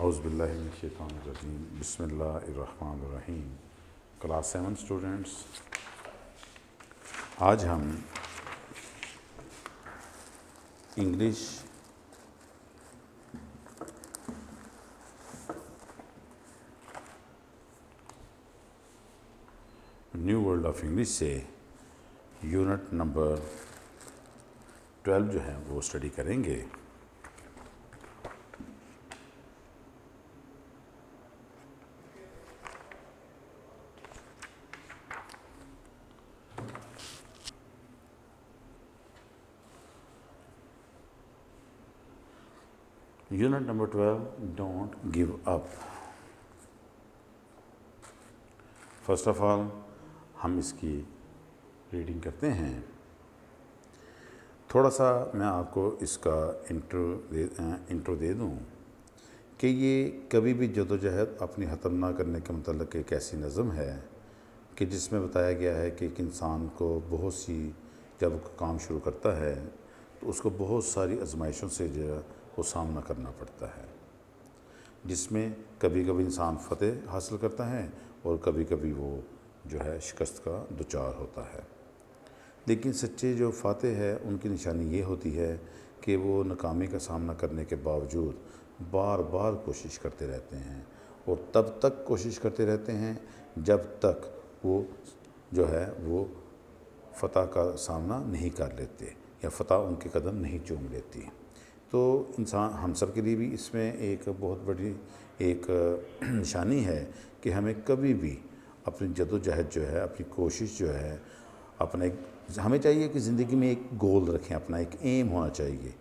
औज़ुबिल्लाहिमिनश्शैतानिर्रजीम बिस्मिल्लाहिर्रहमानिर्रहीम। Class 7 students, आज हम English new world of English से यूनिट नंबर 12 जो है वो स्टडी करेंगे। Unit number 12, don't give up. First of all हम इसकी रीडिंग करते हैं। थोड़ा सा मैं आपको इसका इंट्रो दे दूं कि ये कभी भी जदोजहद अपनी ख़त्म ना करने के मतलब एक ऐसी नज़म है कि जिसमें बताया गया है कि एक इंसान को बहुत सी जब काम शुरू करता है तो उसको बहुत सारी आजमाइशों से जो है वो सामना करना पड़ता है, जिसमें कभी कभी इंसान फ़तेह हासिल करता है और कभी कभी वो जो है शिकस्त का दुचार होता है। लेकिन सच्चे जो फ़ातेह है उनकी निशानी ये होती है कि वो नाकामी का सामना करने के बावजूद बार बार कोशिश करते रहते हैं और तब तक कोशिश करते रहते हैं जब तक वो जो है वो फ़तह का सामना नहीं कर लेते या फ़तह उनके कदम नहीं चूम लेती। तो इंसान हम सब के लिए भी इसमें एक बहुत बड़ी एक निशानी है कि हमें कभी भी अपनी जद्दोजहद जो है, अपनी कोशिश जो है, अपने हमें चाहिए कि ज़िंदगी में एक गोल रखें, अपना एक एम होना चाहिए,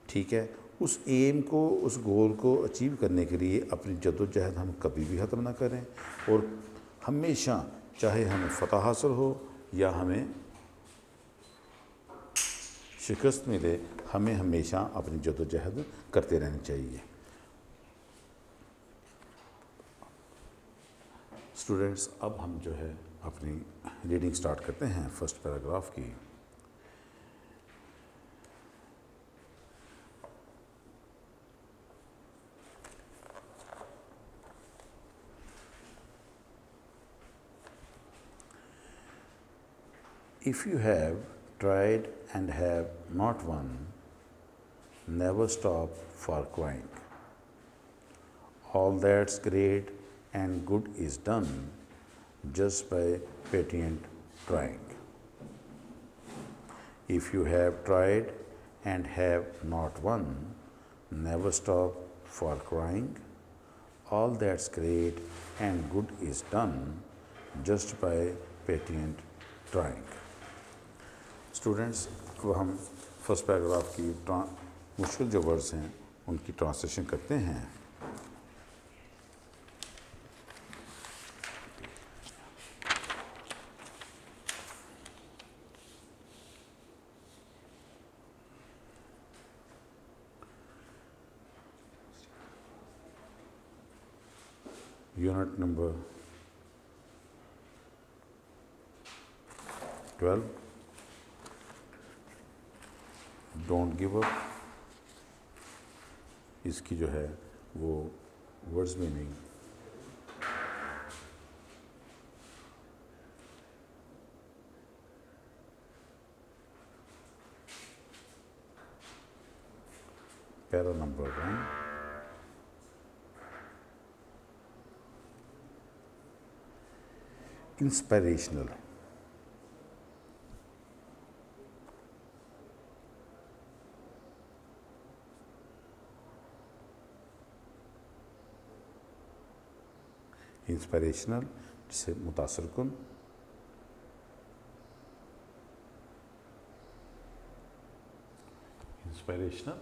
ठीक है। उस एम को, उस गोल को अचीव करने के लिए अपनी जद्दोजहद हम कभी भी ख़त्म ना करें और हमेशा, चाहे हमें फ़तह हासिल हो या हमें शिकस्त मिले, हमें हमेशा अपनी जद्दोजहद करते रहनी चाहिए। स्टूडेंट्स, अब हम जो है अपनी रीडिंग स्टार्ट करते हैं फर्स्ट पैराग्राफ की। If you have tried and have not won, never stop for crying. All that's great and good is done just by patient trying. If you have tried and have not won, never stop for crying. All that's great and good is done just by patient trying. Students, अब हम first paragraph की मुश्किल जो words हैं उनकी translation करते हैं। Unit number 12, don't give up. इसकी जो है वो words meaning para number 1, inspirational. Inspirational जिसे मुतासर कुन, इंस्पिरेशनल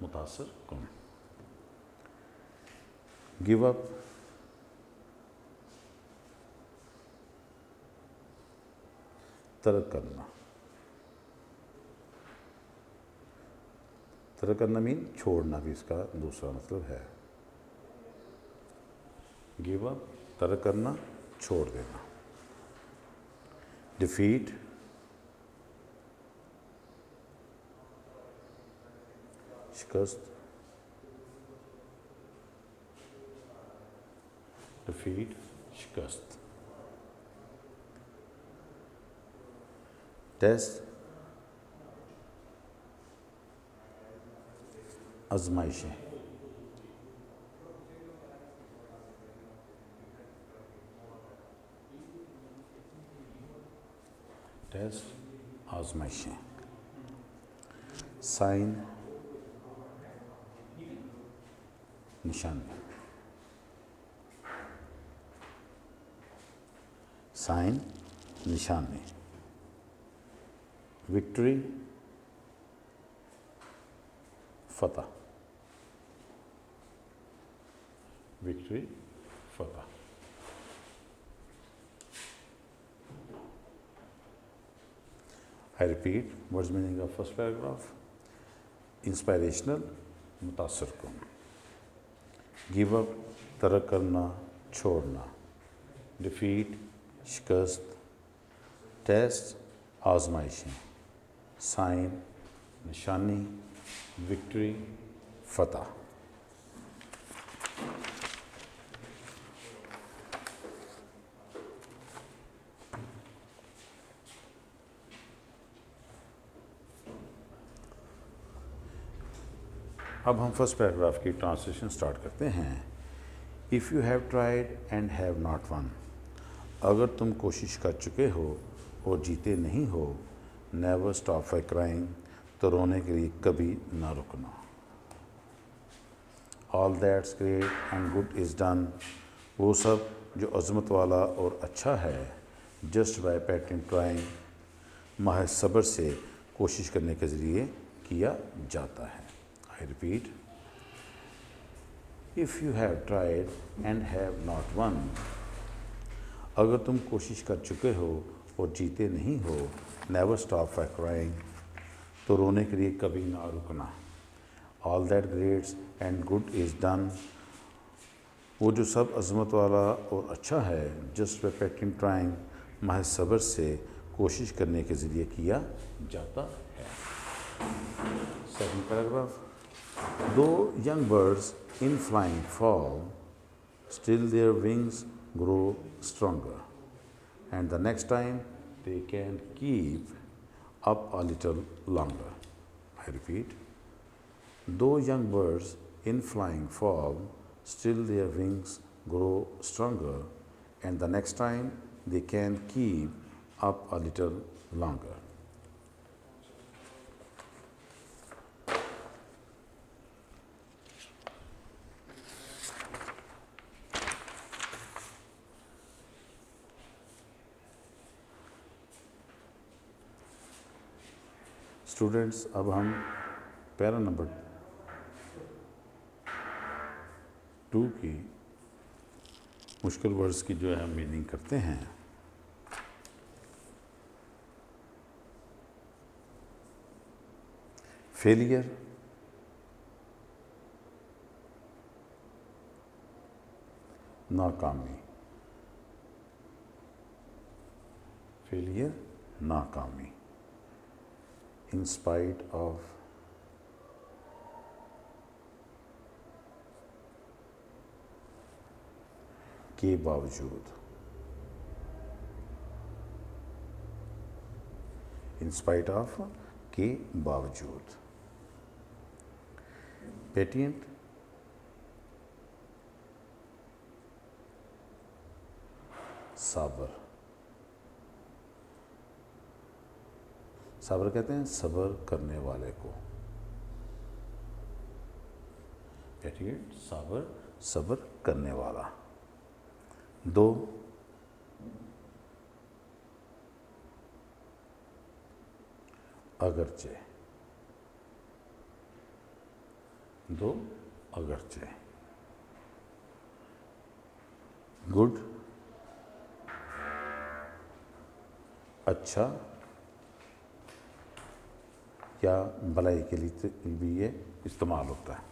मुतासर कुन। गिव अप तर्क करना। तर्क करना मीन छोड़ना भी इसका दूसरा मतलब है। गिव अप तर्क करना, छोड़ देना। डिफीट शिकस्त। डिफीट शिकस्त, टेस्ट आजमाइशें, टेस्ट आजमाइशें, साइन निशानी, साइन निशानी, विक्ट्री फतह, विक्ट्री फतह। I repeat, what's the meaning of first paragraph? Inspirational, मुतासर कौन, गिव अप, तरक करना, छोड़ना, डिफीट शिकस्त, टेस्ट आजमाइशें, साइन निशानी, विक्ट्री फतह। अब हम फर्स्ट पैराग्राफ की ट्रांसलेशन स्टार्ट करते हैं। If you have tried and have not one, अगर तुम कोशिश कर चुके हो और जीते नहीं हो, नेवर स्टॉप फॉर क्राइंग, तो रोने के लिए कभी ना रुकना। All that's great and good is done, वो सब जो अज़मत वाला और अच्छा है, जस्ट बाय पैटिंग ट्राइंग, महज सब्र से कोशिश करने के ज़रिए किया जाता है। I repeat, if you have tried and have not won, अगर तुम कोशिश कर चुके हो और जीते नहीं हो, never stop for crying, तो रोने के लिए कभी ना रुकना। All that great and good is done, वो जो सब अज़मत वाला और अच्छा है, just by patting trying, महज सब्र से कोशिश करने के ज़रिए किया जाता है। Second paragraph. Though young birds in flying fall, still their wings grow stronger, and the next time they can keep up a little longer. I repeat, though young birds in flying fall, still their wings grow stronger, and the next time they can keep up a little longer. Students, अब हम para number 2 की मुश्किल words की जो है meaning करते हैं। Failure, नाकामी, फेलियर नाकामी, in spite of, के बावजूद, in spite of, के बावजूद, पेटिएंट, साबर, साबर कहते हैं सब्र करने वाले को, पेटिएंट साबर, सब्र करने वाला। दो, अगरचे, दो अगरचे, गुड अच्छा या भलाई के लिए भी ये इस्तेमाल होता है।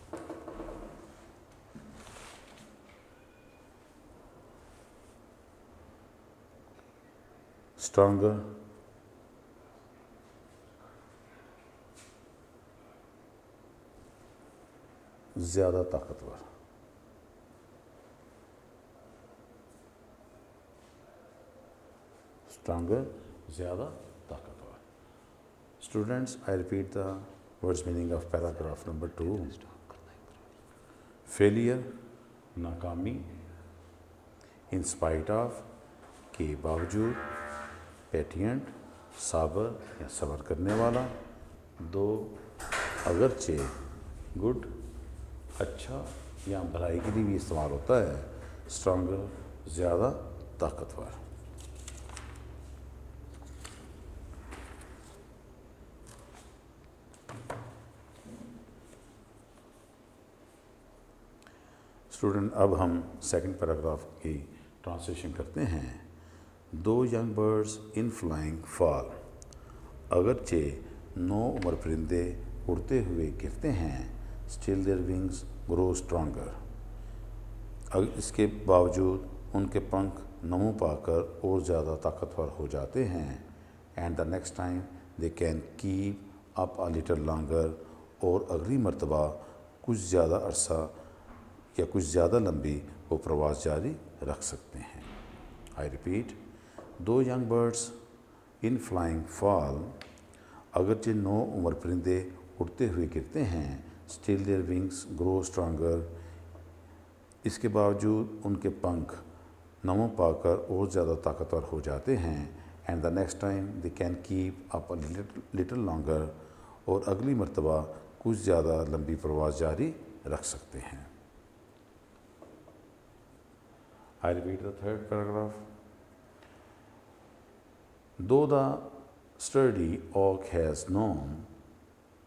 स्ट्रॉन्गर, ज़्यादा ताकतवर, स्ट्रांगर, ज़्यादा ताकतवर। Students, I repeat the words meaning of paragraph number 2। Failure, नाकामी, इन स्पाइट ऑफ, के बावजूद, पेटिएंट, साबर या सब्र करने वाला। 2, अगरचे, गुड, अच्छा या भलाई के लिए भी इस्तेमाल होता है। स्ट्रांगर, ज़्यादा ताकतवर। स्टूडेंट, अब हम सेकंड पैराग्राफ की ट्रांसलेशन करते हैं। 2 young birds in flying fall, अगरचे 9 उम्र परिंदे उड़ते हुए गिरते हैं। Still their wings grow stronger, इसके बावजूद उनके पंख नमो पाकर और ज़्यादा ताकतवर हो जाते हैं। And the next time they can keep up a little longer, और अगली मर्तबा कुछ ज़्यादा अरसा या कुछ ज़्यादा लंबी वो प्रवास जारी रख सकते हैं। I repeat, 2 young birds in flying fall, अगरचे 9 उम्र परिंदे उड़ते हुए गिरते हैं। Still their wings grow stronger, इसके बावजूद उनके पंख नमो पाकर और ज़्यादा ताकतवर हो जाते हैं। And the next time they can keep up a little longer, और अगली मर्तबा कुछ ज़्यादा लंबी प्रवास जारी रख सकते हैं। I repeat the third paragraph. Though the sturdy oak has known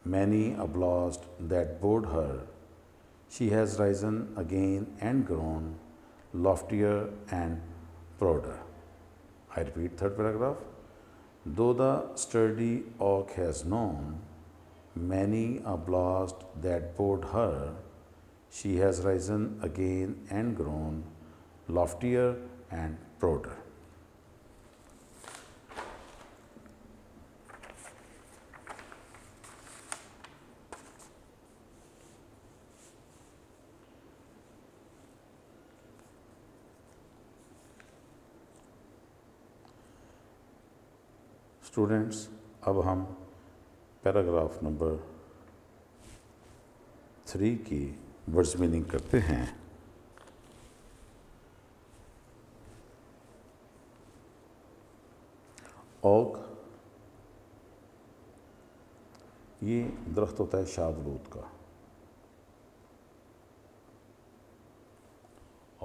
many a blast that bored her, she has risen again and grown loftier and prouder. I repeat third paragraph. Though the sturdy oak has known many a blast that bored her, she has risen again and grown loftier and prouder. Students, अब हम paragraph number 3 की words meaning करते हैं। Okay, ये दरख्त होता है शाहबलूत का।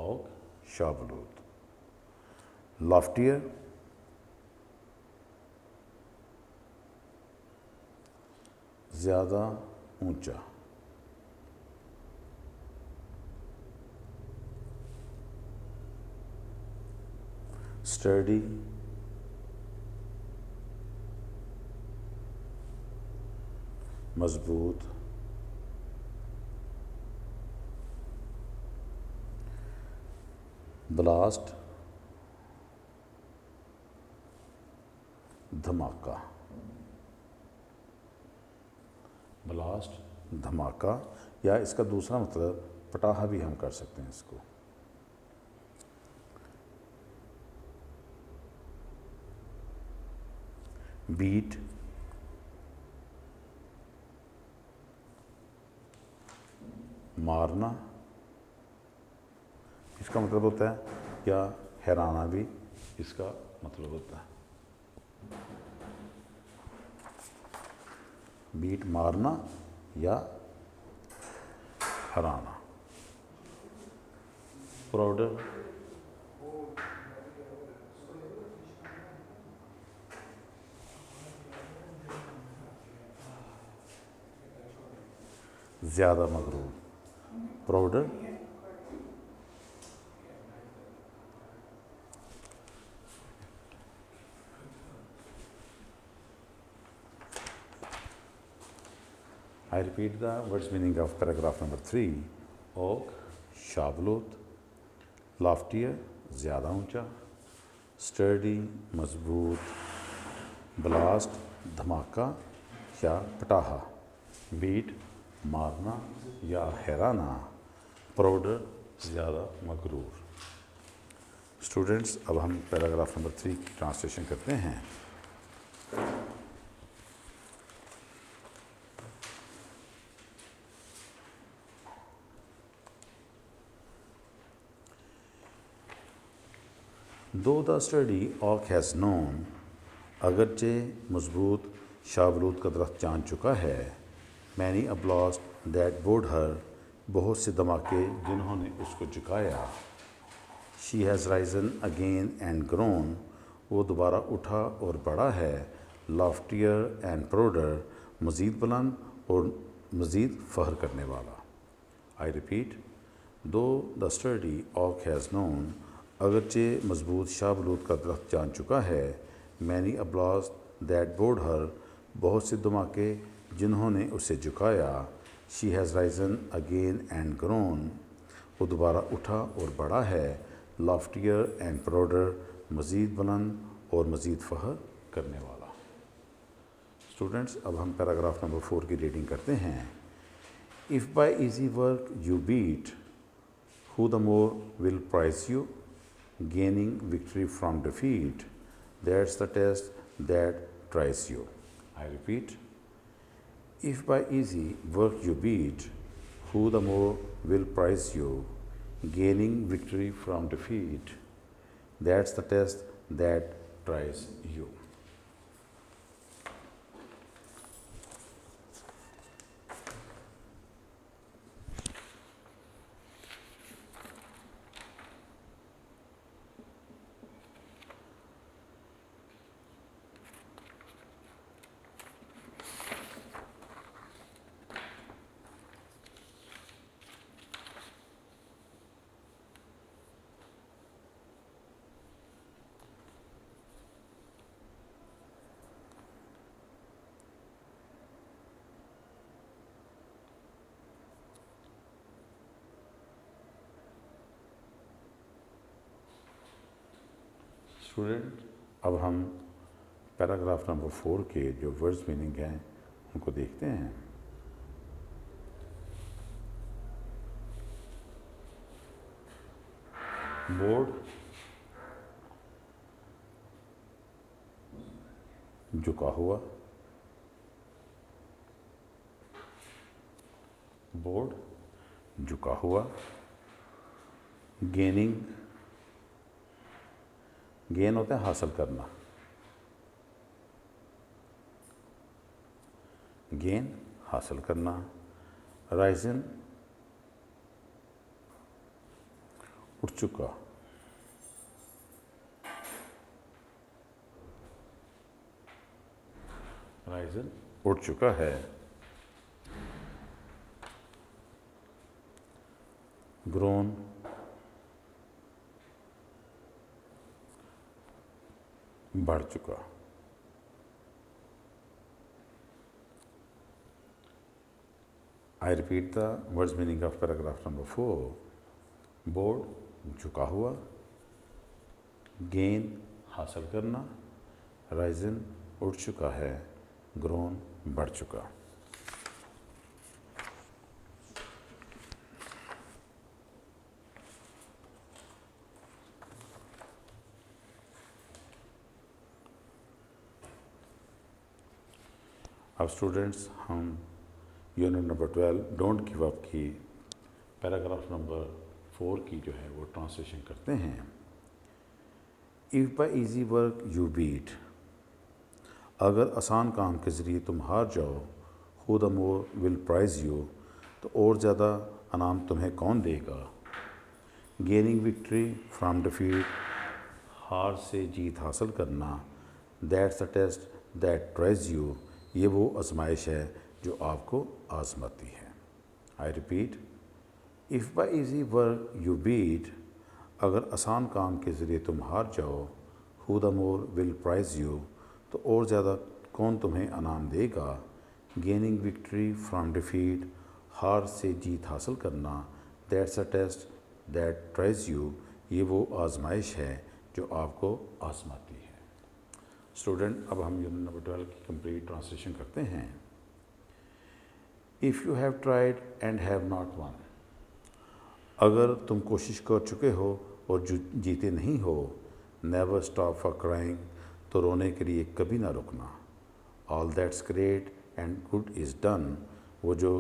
ओक, शाहबलूत। लॉफ्टियर, ज़्यादा ऊंचा। स्टर्डी, मजबूत। ब्लास्ट, धमाका। ब्लास्ट, धमाका, या इसका दूसरा मतलब पटाखा भी हम कर सकते हैं इसको। बीट, मारना, इसका मतलब होता है, या हैराना भी इसका मतलब होता है। बीट, मारना या हराना। प्राउडर, ज़्यादा मगरूर। Prouder, I repeat the words meaning of paragraph number 3. Oak, शाबलूत। Loftier, ज़्यादा ऊंचा। Sturdy, मजबूत। Blast, धमाका या पटाखा। Beat, मारना या हैराना। Prouder, ज़्यादा मगरूर। स्टूडेंट्स, अब हम पैराग्राफ नंबर 3 की ट्रांसलेशन करते हैं। Though the sturdy oak has known, अगरचे मजबूत शाहबलूत का दरख्त जान चुका है, many a blast that bowed her, बहुत से धमाके जिन्होंने उसको झुकाया, she has risen again and grown, वो दोबारा उठा और बढ़ा है, लॉफ्टियर एंड प्रोडर, मज़ीद बुलंद और मज़ीद फ़ख्र करने वाला। I repeat, though the sturdy oak has known, अगरचे मजबूत शाहबलूत का दरख्त जान चुका है, many a blast that bowed her, बहुत से धमाके जिन्होंने उसे झुकाया, she has risen again and grown, वो दोबारा उठा और बढ़ा है, लॉफ्टियर एंड प्रोडर, मज़ीद बुलंद और मज़ीद फ़ख्र करने वाला। स्टूडेंट्स, अब हम पैराग्राफ नंबर 4 की रीडिंग करते हैं। If by easy work you beat, who the more will prize you, gaining victory from defeat, that's the test that tries you. I repeat, if by easy work you beat, who the more will prize you, gaining victory from defeat, that's the test that tries you. Student, अब हम paragraph number 4 के जो words meaning हैं उनको देखते हैं। Board, झुका हुआ, बोर्ड झुका हुआ, गेनिंग, गेन होता है हासिल करना, गेन हासिल करना, राइजन उठ चुका, राइजन उठ चुका है, ग्रोन बढ़ चुका। I repeat the words meaning of paragraph number 4। Board झुका हुआ, गेन हासिल करना, राइजन उठ चुका है, ग्रोन बढ़ चुका। अब स्टूडेंट्स, हम unit number 12 don't give up की पैराग्राफ नंबर 4 की जो है वो ट्रांसलेशन करते हैं। If by easy work you beat, अगर आसान काम के ज़रिए तुम हार जाओ, who the more will prize you, तो और ज़्यादा अनाम तुम्हें कौन देगा। गेनिंग विक्ट्री फ्राम डिफीट, हार से जीत हासिल करना, that's the test that tries you, ये वो आजमाइश है जो आपको आजमाती है। I repeat, if by easy work you beat, अगर आसान काम के ज़रिए तुम हार जाओ, who the more will prize you, तो और ज़्यादा कौन तुम्हें अनाम देगा। गेनिंग विक्ट्री फ्राम डिफीट, हार से जीत हासिल करना, that's a test that tries you, ये वो आजमाइश है जो आपको आजमाती है। स्टूडेंट, अब हम यूनिट नंबर 12 की कंप्लीट ट्रांसलेशन करते हैं। If you have tried and have not one, अगर तुम कोशिश कर चुके हो और जीते नहीं हो, नेवर स्टॉप फॉर क्राइंग, तो रोने के लिए कभी ना रुकना। All that's great and good is done, वो जो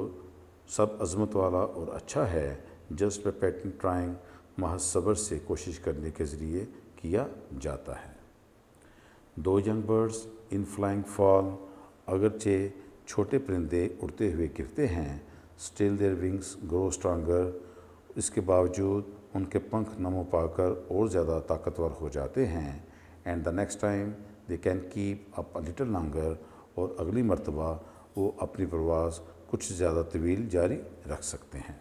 सब अज़मत वाला और अच्छा है, जस्ट बाय पेटिंग ट्राइंग, महज सब्र से कोशिश करने के ज़रिए किया जाता है। दो young birds in flying fall, अगरचे छोटे परिंदे उड़ते हुए गिरते हैं, still their wings grow stronger, इसके बावजूद उनके पंख नमो पाकर और ज़्यादा ताकतवर हो जाते हैं। And the next time they can keep up a little longer, और अगली मर्तबा वो अपनी प्रवास कुछ ज़्यादा तवील जारी रख सकते हैं।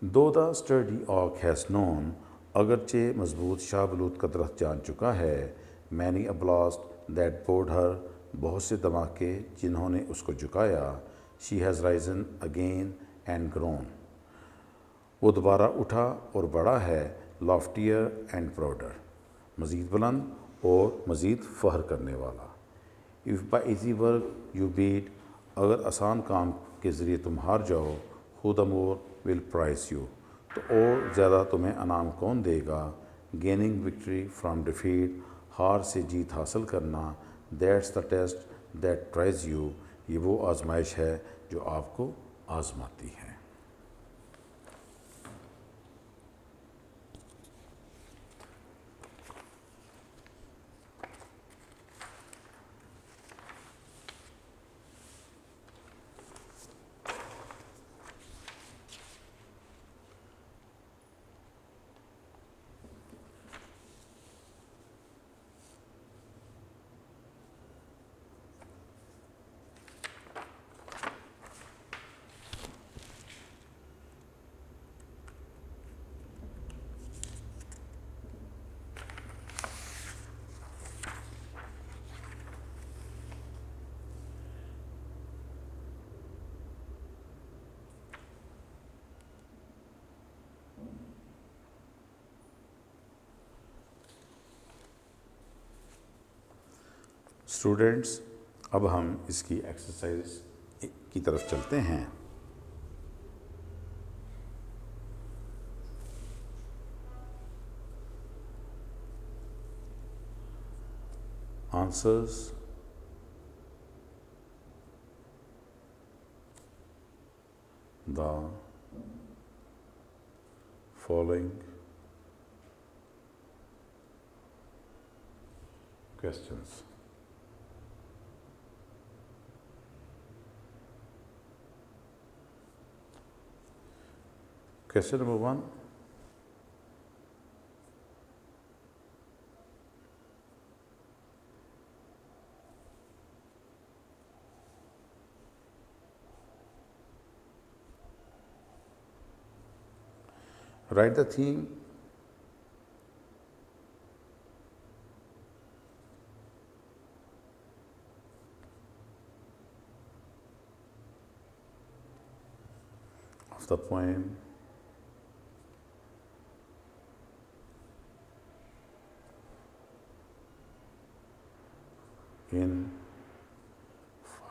Though the sturdy oak has known, अगरचे मजबूत शाहबलूत का दरख्त जान चुका है, many a blast that bowed her, बहुत से धमाके जिन्होंने उसको झुकाया, she has risen again and grown, वो दोबारा उठा और बड़ा है, लॉफ्टियर एंड प्राउडर, मज़ीद बुलंद और मज़ीद फ़ख्र करने वाला। If by easy work you beat, अगर आसान काम के ज़रिए तुम हार जाओ, who the more will prize you, तो और ज़्यादा तुम्हें अनाम कौन देगा। गेनिंग विक्ट्री फ्राम डिफीट, हार से जीत हासिल करना, that's the test that tries you, ये वो आजमाइश है जो आपको आजमाती है। स्टूडेंट्स, अब हम इसकी एक्सरसाइज की तरफ चलते हैं। Answers the following questions. Question number 1, write the theme of the poem in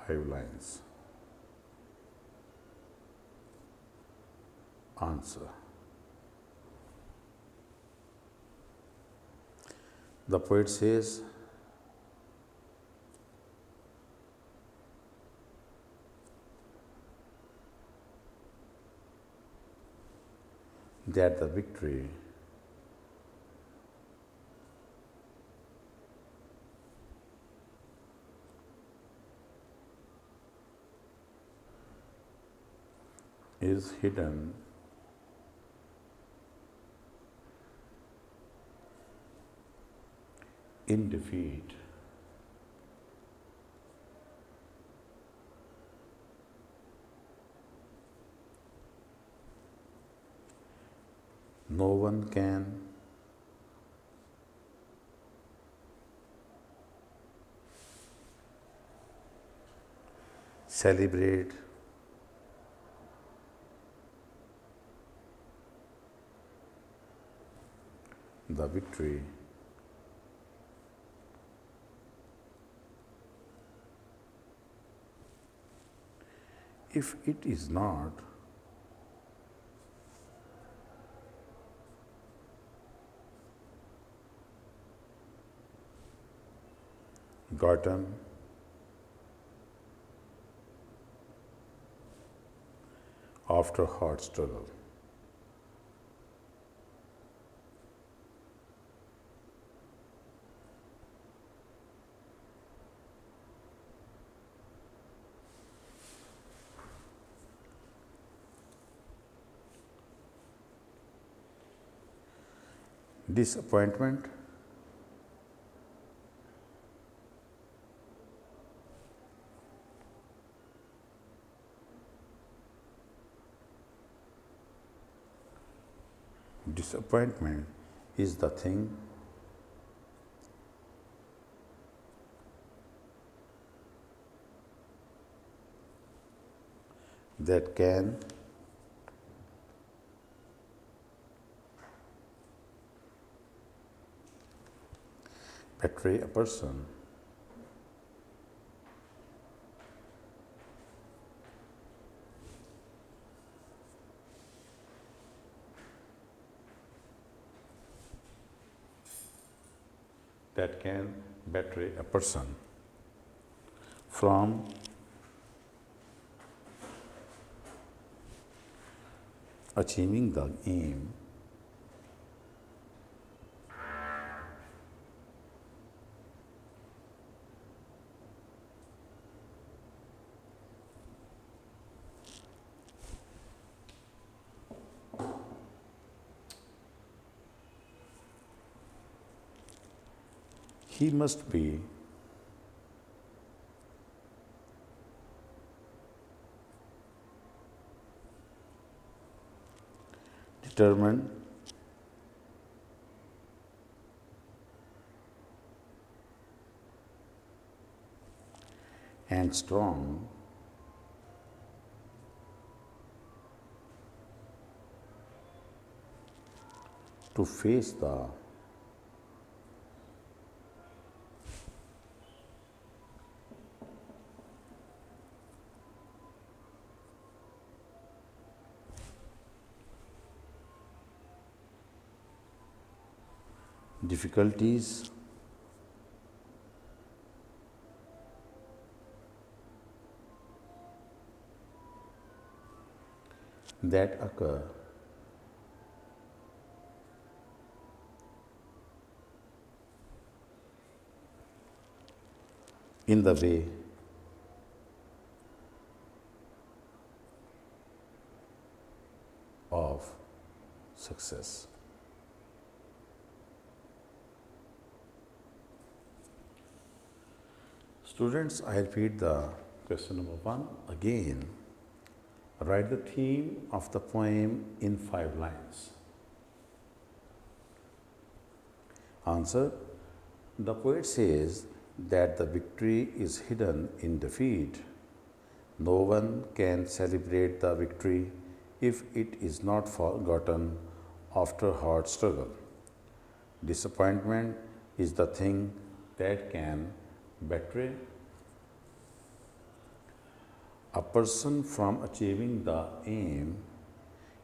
5 lines. Answer. The poet says, that the victory is hidden in defeat. No one can celebrate the victory if it is not gotten after hard struggle. Disappointment, disappointment is the thing that can betray a person that can betray a person from achieving the aim he must be determined and strong to face the difficulties that occur in the way of success. Students, I repeat the question number 1 again. Write the theme of the poem in 5 lines. Answer. The poet says that the victory is hidden in defeat. No one can celebrate the victory if it is not forgotten after hard struggle. Disappointment is the thing that can betray a person from achieving the aim.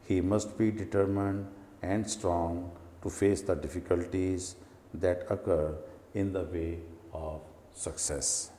He must be determined and strong to face the difficulties that occur in the way of success.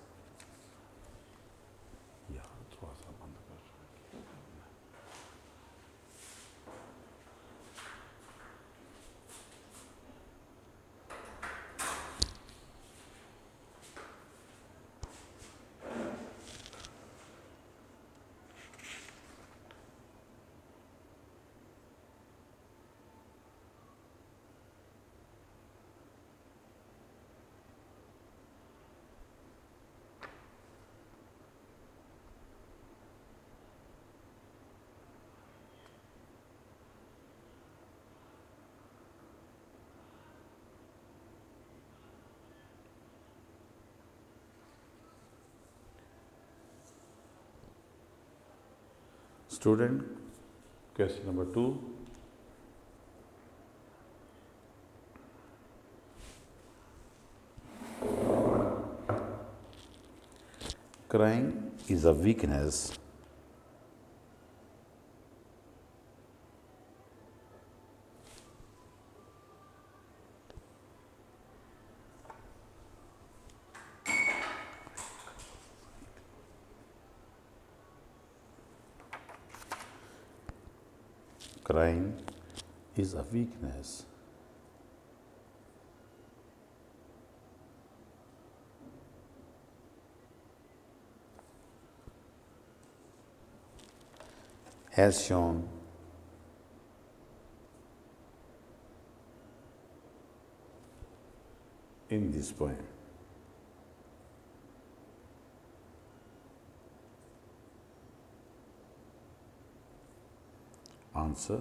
Student, question number 2. Crying is a weakness crying is a weakness. As shown in this poem. Answer: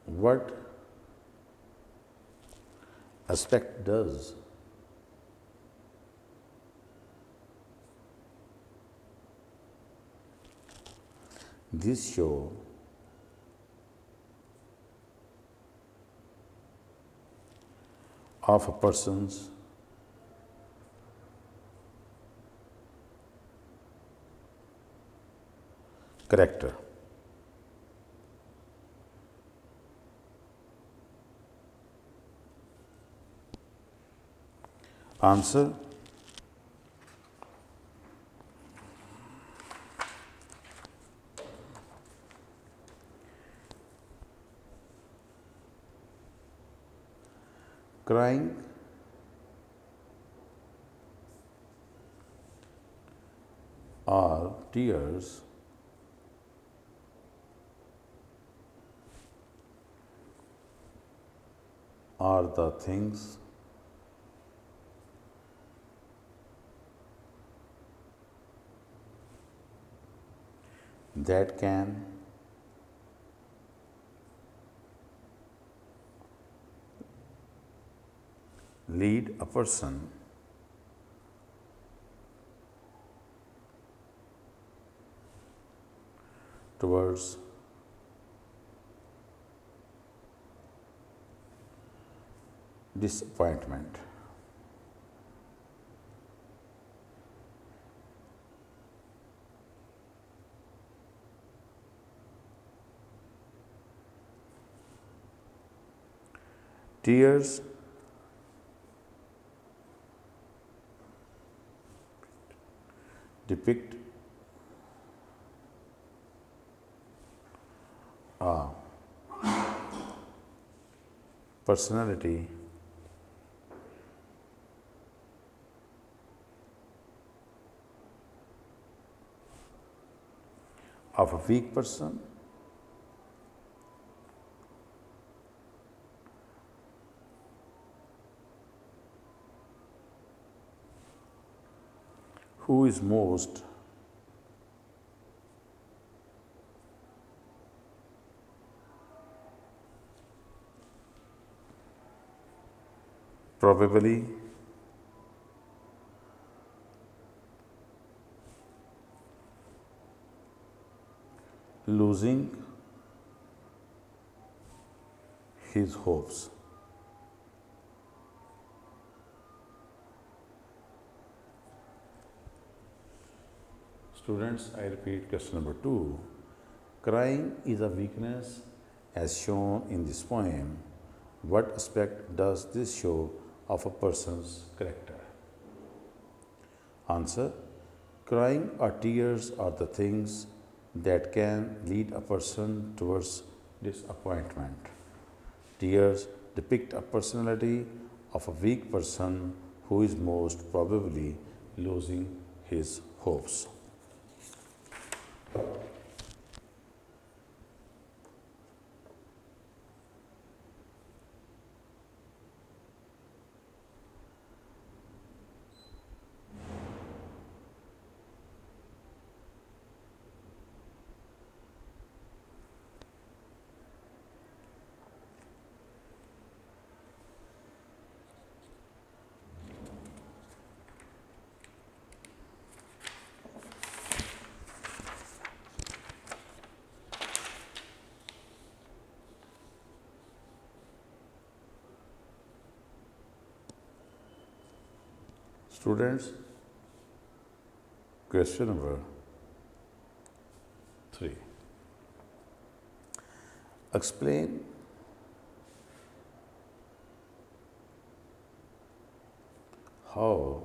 what aspect does this show of a person's character? Answer: crying or tears are the things that can lead a person towards disappointment. Tears depict a personality of a weak person who is most probably losing his hopes. Students, I repeat question number 2. Crying is a weakness as shown in this poem. What aspect does this show of a person's character? Answer: crying or tears are the things that can lead a person towards disappointment. Tears depict a personality of a weak person who is most probably losing his hopes. Students, question number 3. Explain how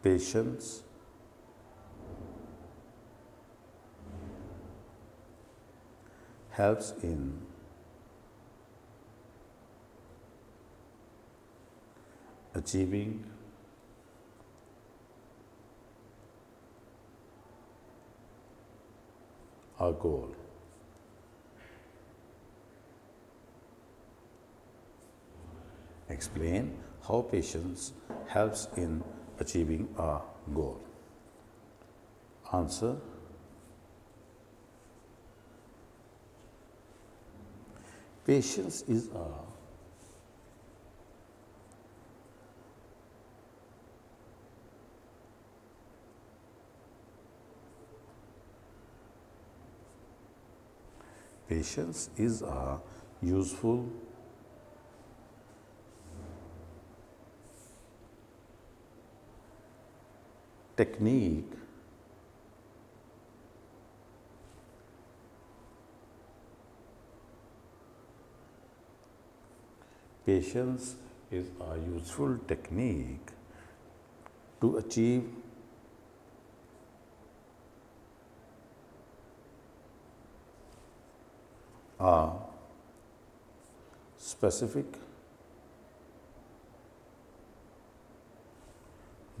Patience helps in achieving our goal. Explain how patience helps in achieving a goal. Answer: patience is a useful technique Patience is a useful technique to achieve a specific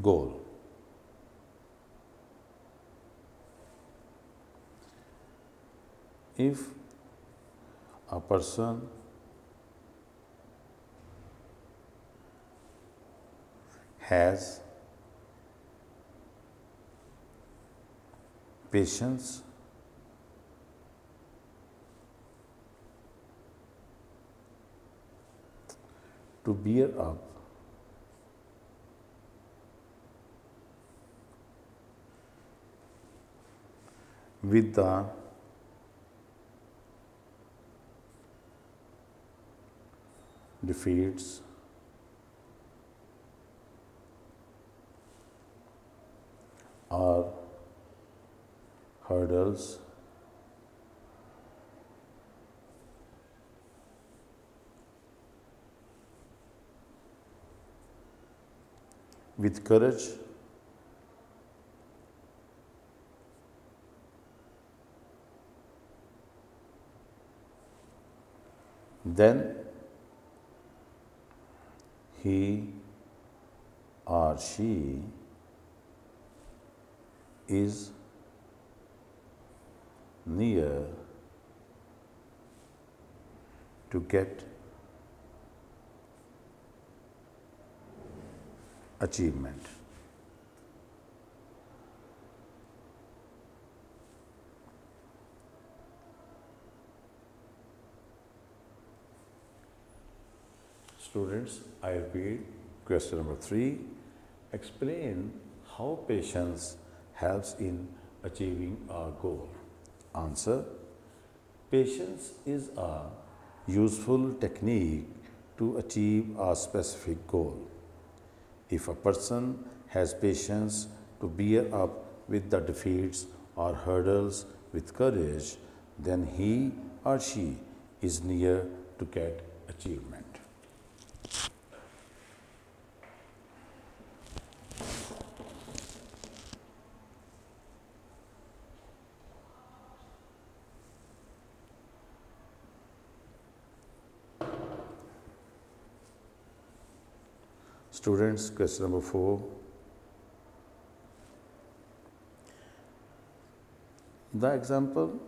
goal. If a person has patience to bear up with the defeats or hurdles with courage, then he or she is near to get achievement. Students, I repeat question number 3. Explain how patience helps in achieving a goal. Answer: patience is a useful technique to achieve a specific goal. If a person has patience to bear up with the defeats or hurdles with courage, then he or she is near to get achievement. Students, question number 4. The example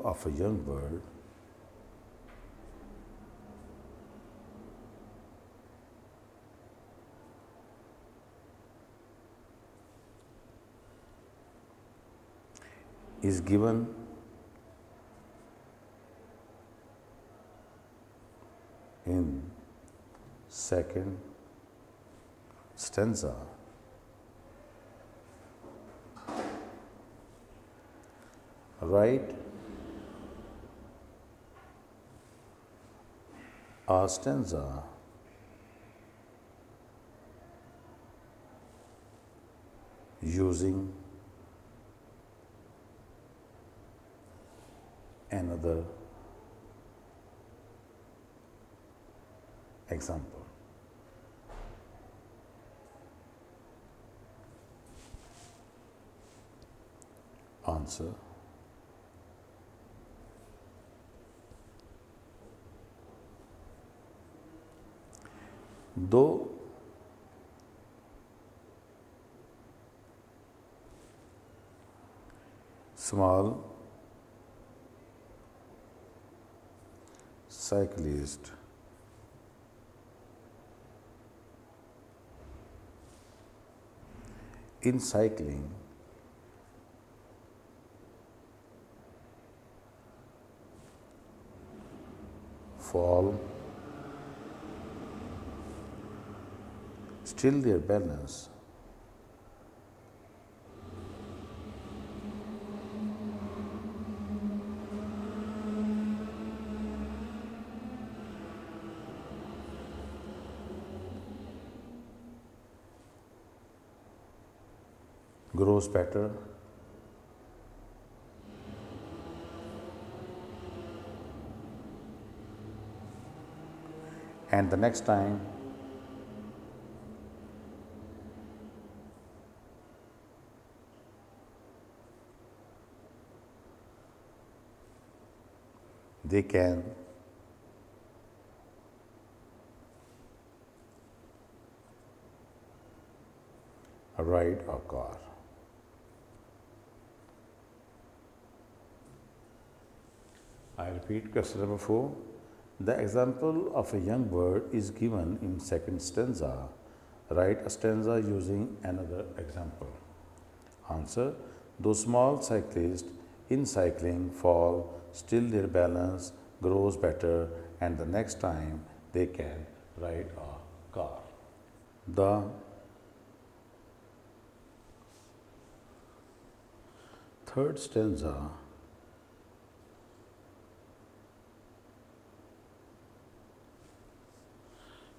of a young bird is given in second stanza. Write a stanza using another example. Answer. Though small cyclist in cycling fall, still their balance grows better, and the next time they can ride a car. I repeat question number 4. The example of a young bird is given in second stanza. Write a stanza using another example. Answer. Those small cyclists in cycling fall, still their balance grows better, and the next time they can ride a car. The third stanza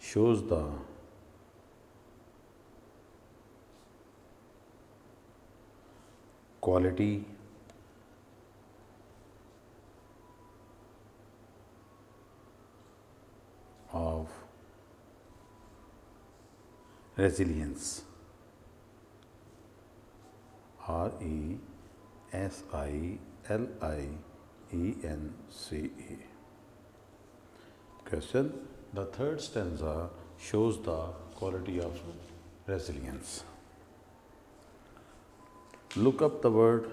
shows the quality of resilience. RESILIENCE. Question. The third stanza shows the quality of resilience. Look up the word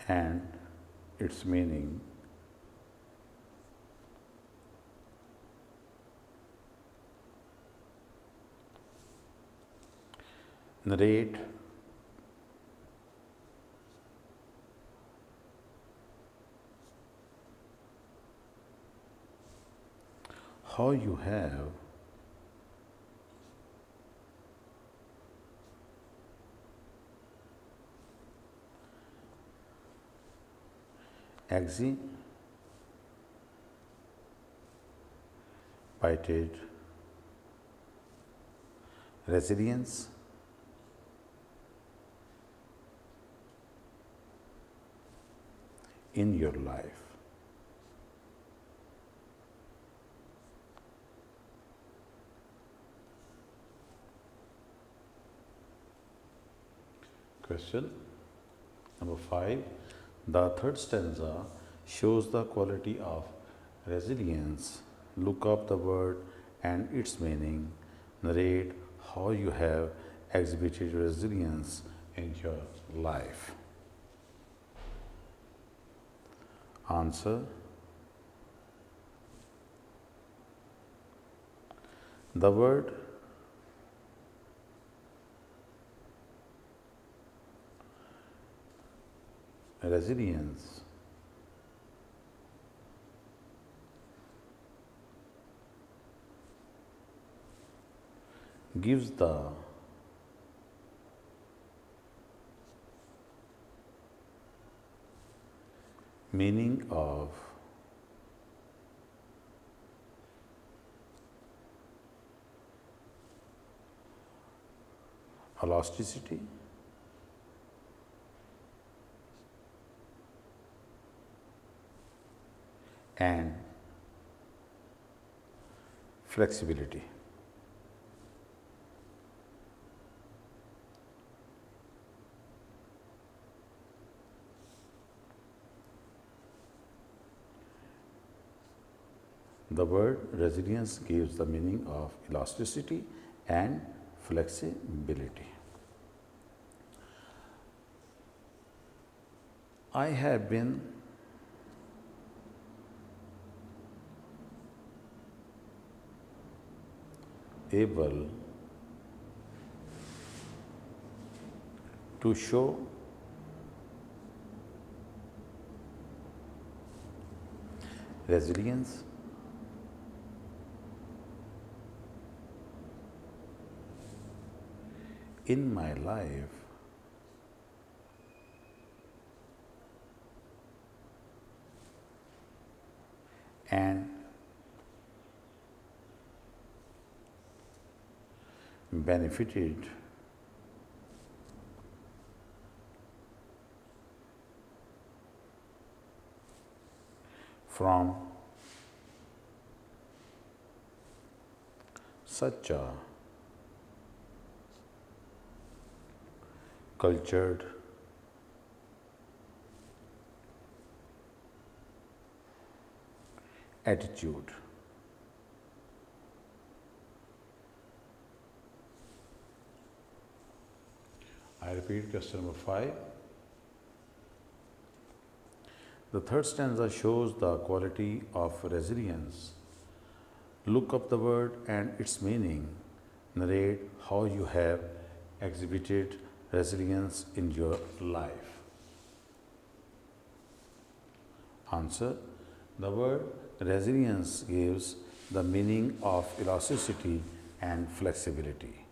and its meaning. Narrate how you have exhibited resilience in your life. Question number 5. The third stanza shows the quality of resilience. Look up the word and its meaning. Narrate how you have exhibited resilience in your life. Answer. The word resilience gives the meaning of elasticity and flexibility. The word resilience gives the meaning of elasticity and flexibility. I have been able to show resilience in my life and benefited from such a cultured attitude. I repeat question number 5. The third stanza shows the quality of resilience. Look up the word and its meaning. Narrate how you have exhibited resilience in your life. Answer. The word resilience gives the meaning of elasticity and flexibility.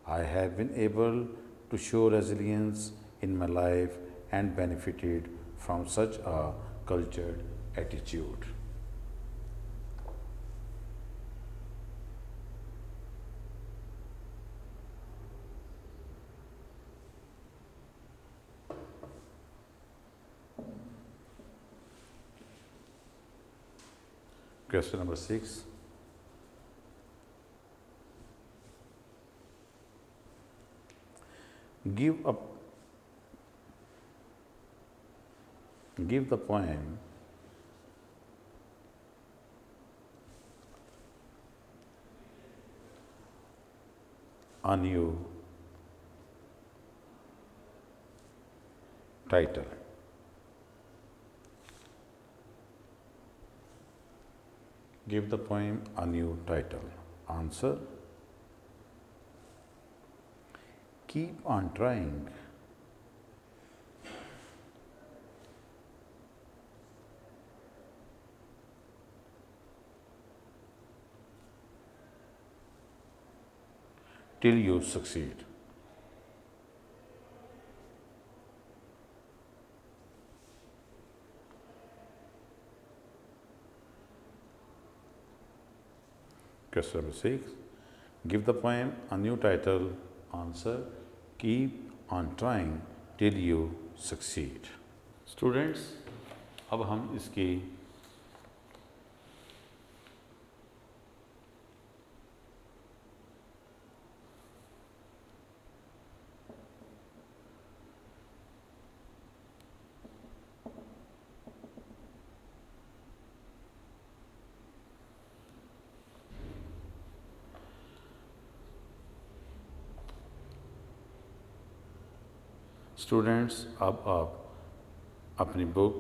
I have been able to show resilience in my life and benefited from such a cultured attitude. Question number 6. Give the poem a new title. Give the poem a new title. Answer. Keep on trying. Till you succeed. Question number 6. Give the poem a new title. Answer. Keep on trying till you succeed. Students, अब हम इसकी students अब आप अपनी book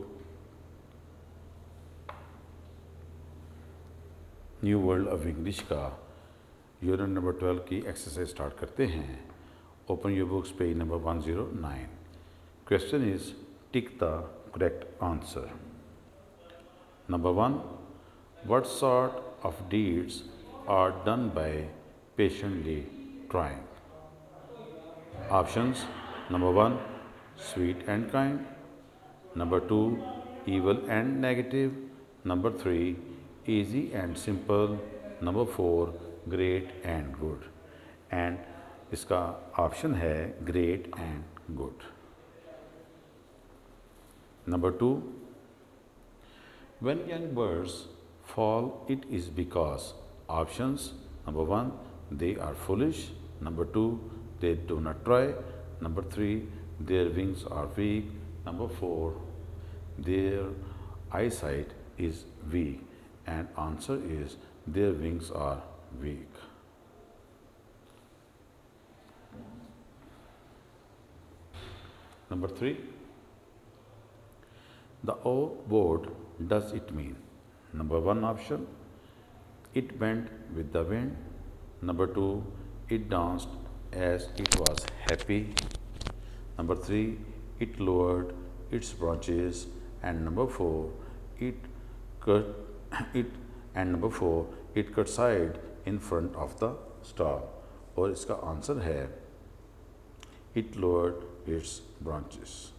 new world of English का unit number 12 की exercise start करते हैं. Open your books page number 109. Question is tick the correct answer. Number 1. What sort of deeds are done by patiently trying? Options. Number 1. Sweet and kind. Number 2. evil and negative. Number 3, easy and simple. Number 4, great and good. And इसका option है great and good. Number 2, when young birds fall, it is because options. Number 1, they are foolish. Number 2, they do not try. Number 3, their wings are weak. Number 4, their eyesight is weak. And answer is their wings are weak. Number 3, the O word does it mean? Number 1 option, it bent with the wind. Number 2, it danced as it was happy. Number 3, it lowered its branches. And number 4, it cut it and number 4, it curtsied in front of the star. और इसका answer है it lowered its branches.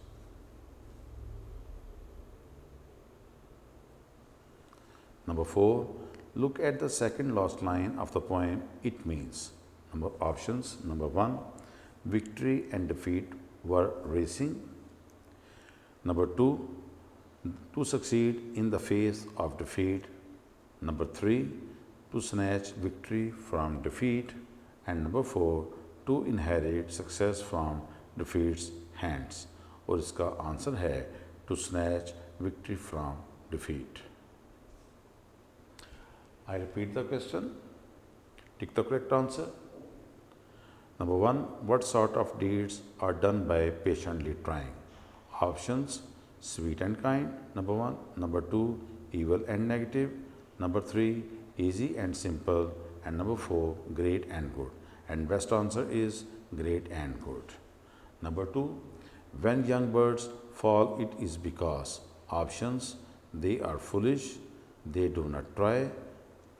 Number 4, look at the second last line of the poem. It means. Number options. Number 1, victory and defeat were racing. Number 2, to succeed in the face of defeat. Number 3, to snatch victory from defeat. And number 4, to inherit success from defeat's hands. और इसका answer है to snatch victory from defeat. I repeat the question. Tick the correct answer. Number 1, what sort of deeds are done by patiently trying? Options, sweet and kind. Number 1. Number 2, evil and negative. Number 3, easy and simple. And number 4, great and good. And best answer is great and good. Number 2, when young birds fall, it is because. Options, they are foolish, they do not try.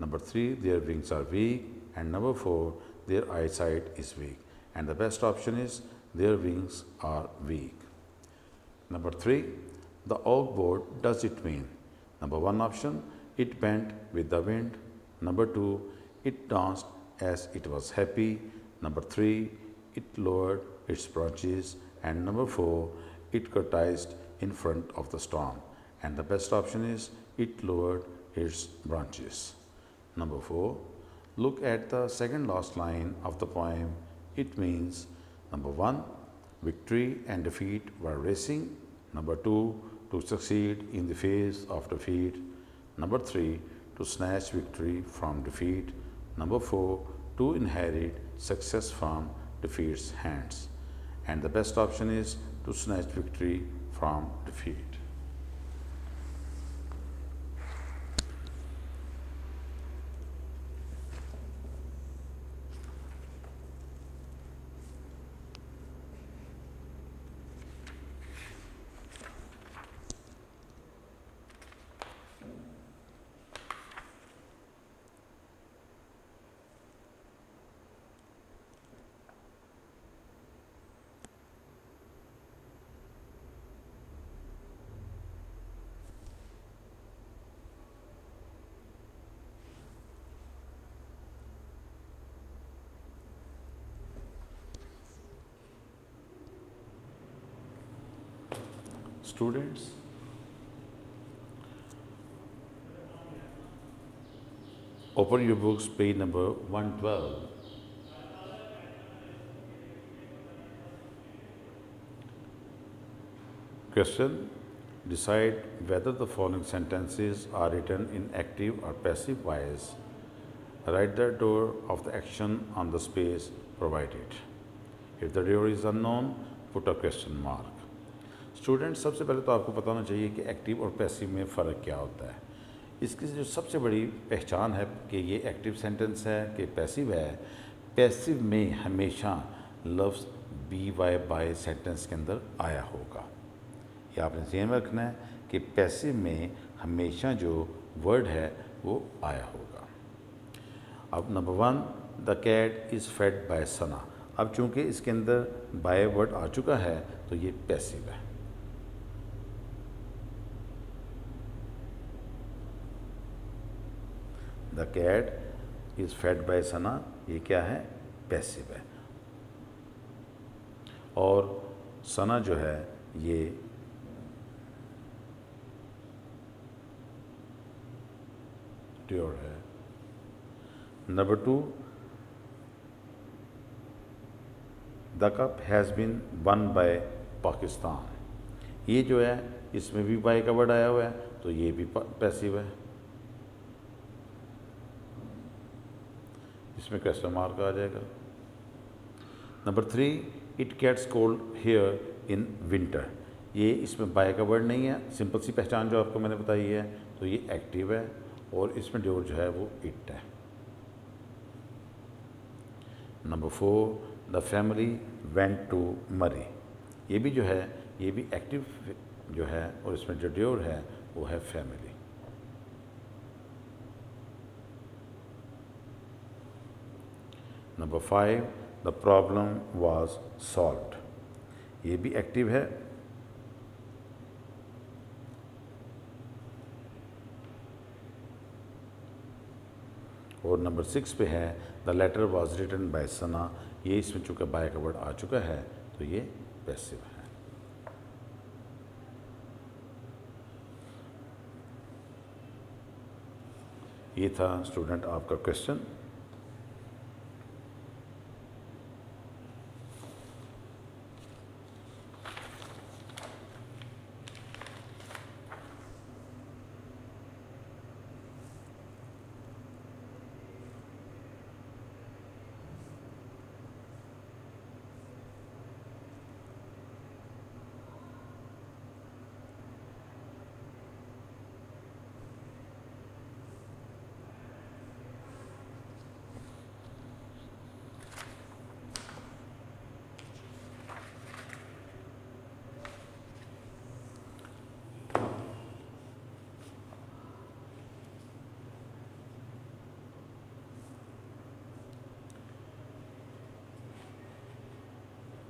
Number 3, their wings are weak. And number 4, their eyesight is weak. And the best option is their wings are weak. Number 3, the oak board does it mean? Number 1 option, it bent with the wind. Number 2, it danced as it was happy. Number 3, it lowered its branches. And number 4, it curtised in front of the storm. And the best option is it lowered its branches. Number 4, look at the second last line of the poem. It means. Number 1, victory and defeat were racing. Number 2, to succeed in the face of defeat. Number 3, to snatch victory from defeat. Number 4, to inherit success from defeat's hands. And the best option is to snatch victory from defeat. Students, open your books, page number 112. Question, decide whether the following sentences are written in active or passive voice. Write the door of the action on the space provided. If the door is unknown, put a question mark. Student, सबसे पहले तो आपको पता होना चाहिए कि active और passive में फ़र्क क्या होता है। इसकी जो सबसे बड़ी पहचान है कि ये एक्टिव सेंटेंस है कि पैसिव है। पैसिव में हमेशा लफ्ज़ बी वाई बाय सेंटेंस के अंदर आया होगा। ये आपने ध्यान में रखना है कि पैसिव में हमेशा जो वर्ड है वो आया होगा। अब number 1, the cat is fed by Sana. अब चूँकि इसके अंदर बाय वर्ड आ चुका है तो ये पैसिव है। The cat is fed by Sana, ये क्या है, पैसिव है। और सना जो है ये ड्यूर है। Number 2, the cup has been won by Pakistan, ये जो है इसमें भी बाय का वर्ड आया हुआ है, तो ये भी पैसिव है, इसमें क्वेश्चन मार्क आ जाएगा। Number 3, it gets cold here in winter, ये इसमें बाय का वर्ड नहीं है, सिंपल सी पहचान जो आपको मैंने बताई है, तो ये एक्टिव है और इसमें ड्यूर जो है वो इट है। Number 4, the family went to Murree, ये भी जो है ये भी एक्टिव जो है और इसमें जो ड्यूर है वो है family. Number 5, the problem was solved, ये भी एक्टिव है। और नंबर 6 पे है the letter was written by Sana, ये इसमें चूँकि बाय का वर्ड आ चुका है तो ये पैसिव है। ये था स्टूडेंट आपका question.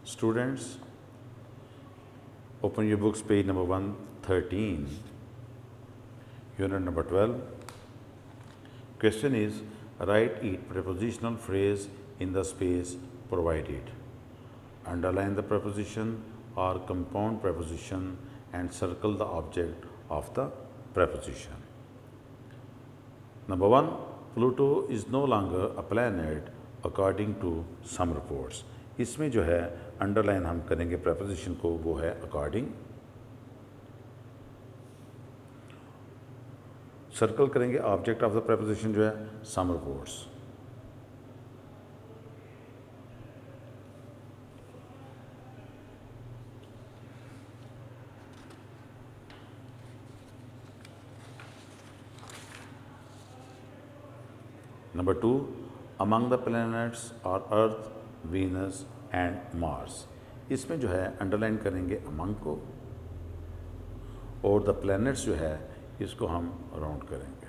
Students, open your books, page number 113, unit number 12. Question is, write each prepositional phrase in the space provided. Underline the preposition or compound preposition and circle the object of the preposition. Number 1, Pluto is no longer a planet according to some reports. इसमें जो है underline हम करेंगे preposition को, वो है according. Circle करेंगे object of the preposition जो है some reports. Number 2, among the planets और अर्थ, वीनस एंड मार्स, इसमें जो है अंडरलाइन करेंगे अमंग को और द प्लैनेट्स जो है इसको हम राउंड करेंगे।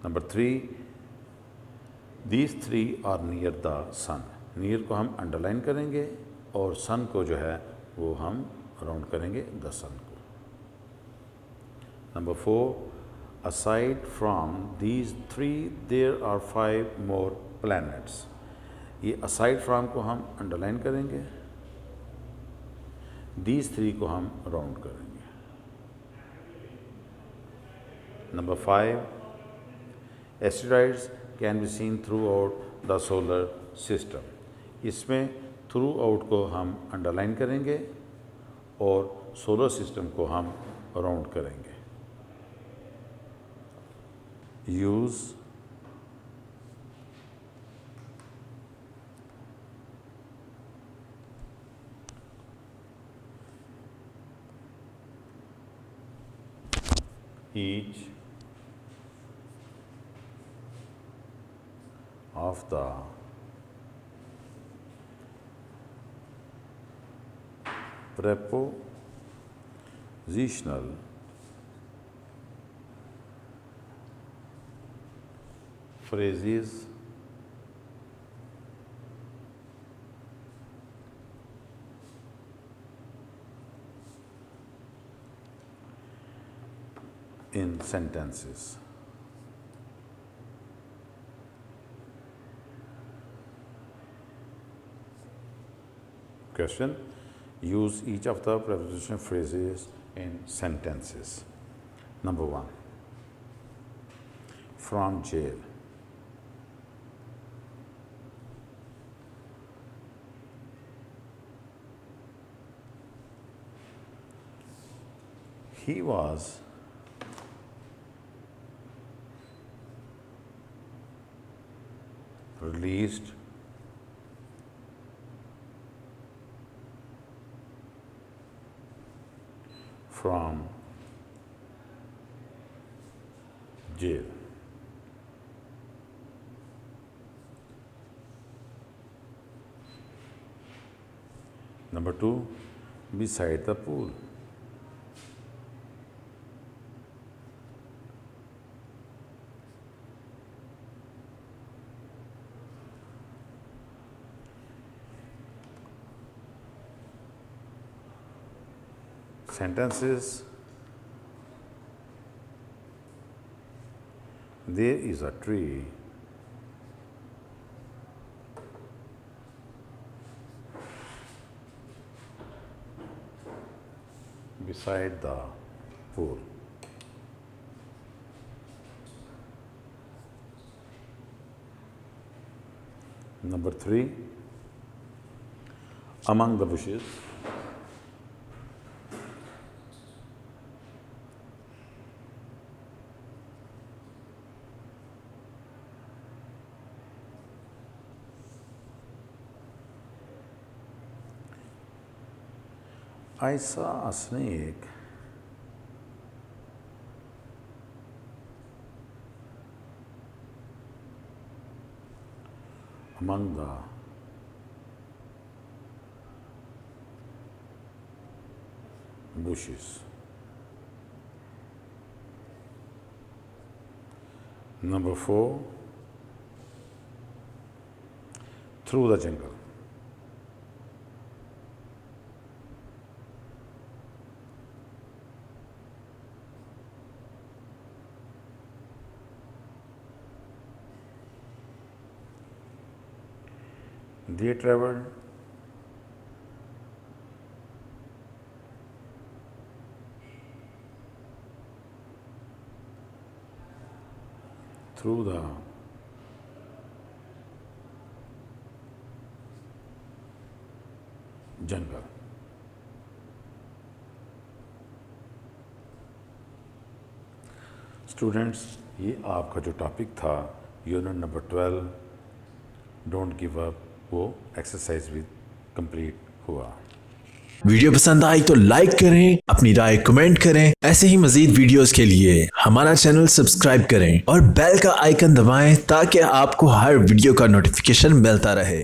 Number 3, these 3 are near the sun, near को हम अंडरलाइन करेंगे और सन को जो है वो हम राउंड करेंगे द सन को। Number 4, aside from these 3 there are 5 more planets, ये aside from को हम अंडरलाइन करेंगे, these 3 को हम राउंड करेंगे। Number 5, asteroids can be seen throughout the solar system, इसमें थ्रू आउट को हम अंडरलाइन करेंगे और सोलर सिस्टम को हम राउंड करेंगे। use each of the prepositional phrases in sentences. Question: use each of the preposition phrases in sentences. Number 1, from jail. He was released from jail. Number 2, beside the pool. Sentences: there is a tree beside the pool. Number 3, among the bushes. I saw a snake among the bushes. Number 4, through the jungle. They traveled through the jungle. Students, ये आपका जो topic था unit number 12 don't give up, वो exercise भी complete हुआ। Video पसंद आई तो like करें, अपनी राय कमेंट करें। ऐसे ही मजीद वीडियोस के लिए हमारा चैनल सब्सक्राइब करें और बेल का आइकन दबाएं ताकि आपको हर वीडियो का नोटिफिकेशन मिलता रहे।